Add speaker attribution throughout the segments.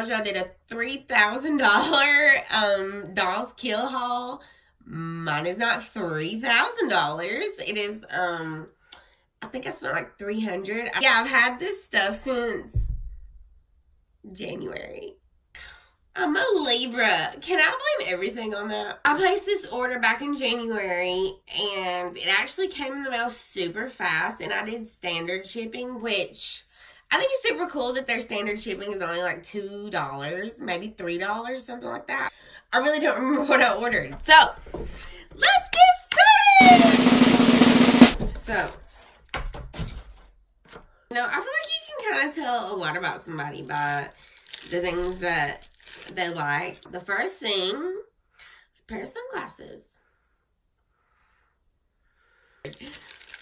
Speaker 1: told you I did a $3,000 Dolls Kill haul. Mine is not $3,000. It is, I think I spent like $300. Yeah, I've had this stuff since January. I'm a Libra. Can I blame everything on that? I placed this order back in January, and it actually came in the mail super fast, and I did standard shipping, which I think is super cool that their standard shipping is only like $2, maybe $3, something like that. I really don't remember what I ordered. So, let's get started! So, you know, I feel like you can kind of tell a lot about somebody by the things that they like. The first thing is a pair of sunglasses.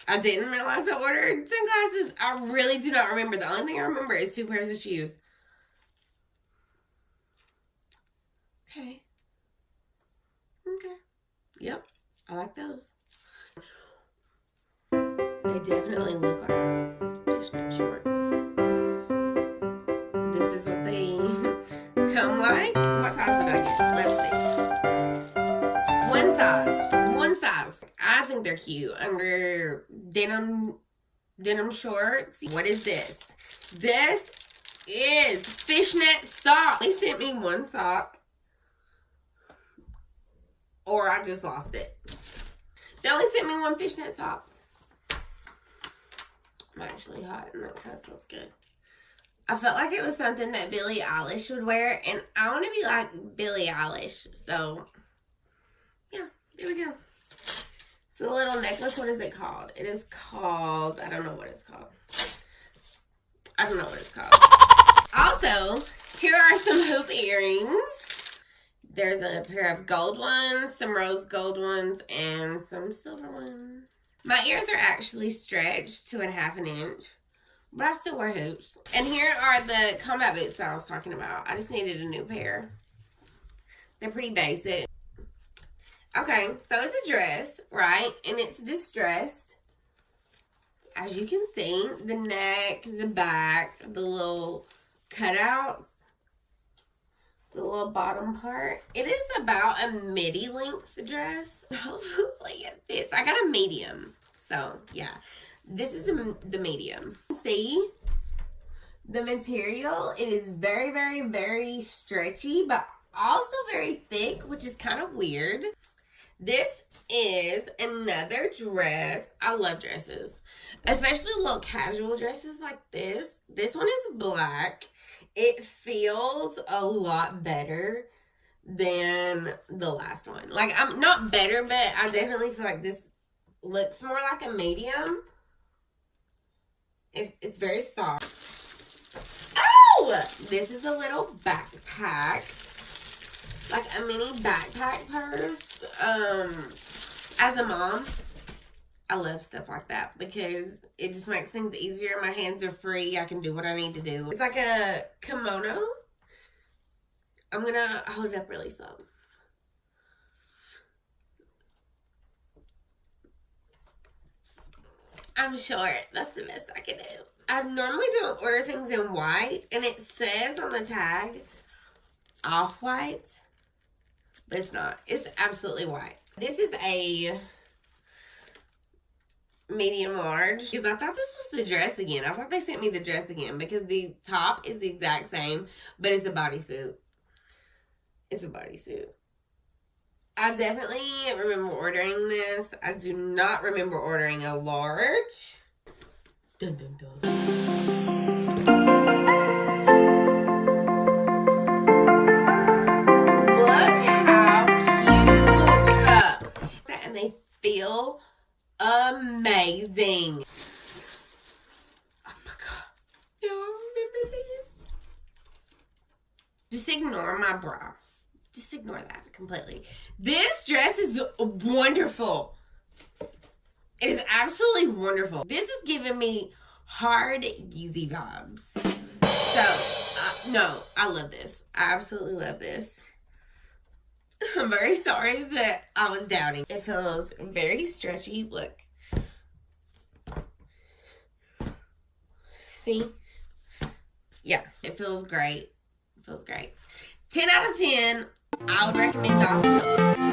Speaker 1: I didn't realize I ordered sunglasses. I really do not remember. The only thing I remember is 2 pairs of shoes. Okay. Okay. Yep. I like those. They definitely look like fishnet shorts. This is what they come like. What size did I get? Let's see. One size. I think they're cute. Under denim shorts. What is this? This is fishnet sock. They sent me one sock, or I just lost it. They only sent me one fishnet sock. I'm actually hot, and that kind of feels good. I felt like it was something that Billie Eilish would wear, and I want to be like Billie Eilish. So, yeah, there we go. It's a little necklace. What is it called? It is called, I don't know what it's called. Also, here are some hoop earrings. There's a pair of gold ones, some rose gold ones, and some silver ones. My ears are actually stretched to 1/2 inch, but I still wear hoops. And here are the combat boots that I was talking about. I just needed a new pair. They're pretty basic. Okay, so it's a dress, right? And it's distressed. As you can see, the neck, the back, the little cutouts, the little bottom part. It is about a midi length dress. Hopefully it fits. I got a medium. So, yeah. This is the medium. See? The material, it is very, very, very stretchy, but also very thick, which is kind of weird. This is another dress. I love dresses, especially little casual dresses like this. This one is black. It feels a lot better than the last one. Like, I'm not better, but I definitely feel like this looks more like a medium. It's very soft. Oh! This is a little backpack. Like a mini backpack purse. As a mom, I love stuff like that because it just makes things easier. My hands are free. I can do what I need to do. It's like a kimono. I'm going to hold it up really slow. I'm short. That's the best I can do. I normally don't order things in white, and it says on the tag off-white, but it's not. It's absolutely white. This is a medium large. Because I thought this was the dress again. I thought they sent me the dress again because the top is the exact same, but it's a bodysuit. It's a bodysuit. I definitely remember ordering this. I do not remember ordering a large. Dun, dun, dun. Look how cute. And they feel amazing. Oh my god. Y'all remember these? Just ignore my bra. Just ignore that completely. This dress is wonderful. It is absolutely wonderful. This is giving me hard Yeezy vibes. So, no, I love this. I absolutely love this. I'm very sorry that I was doubting. It feels very stretchy. Look. See? Yeah, it feels great. Feels great. 10 out of 10. I would recommend Dawn Silver.